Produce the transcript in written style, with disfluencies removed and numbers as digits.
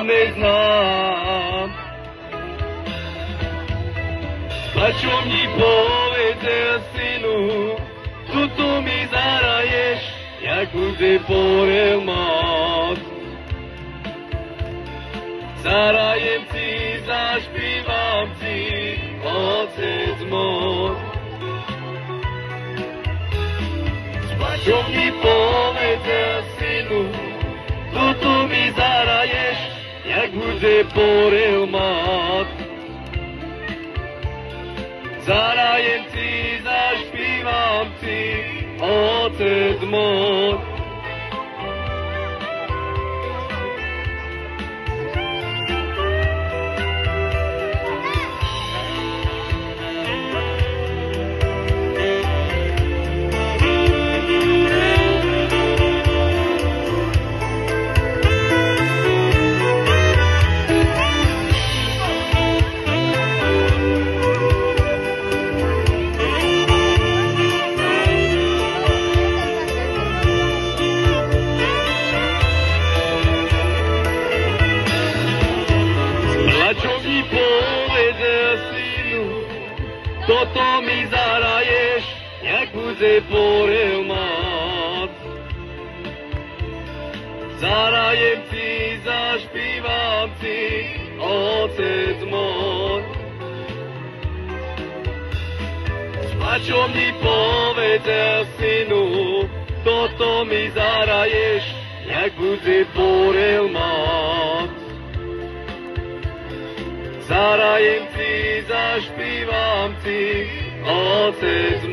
neznám. A čo mi povedal synu, tuto mi zaraješ, jak bude porel moc. Zarajem ti, zašpívam ti, Otec môj. Čo mi povedal synu, tuto mi zaraješ, jak bude porel moc. Zarajem ti, zašpívam ti, Otec môj. Toto mi zaraješ, jak bude porel moc. Zarajem ti, zašpívam ti, Otec môj. A čo mi povedal synu, toto mi zaraješ, jak bude porel moc. Zarajem ti, zašpívam ti, Otec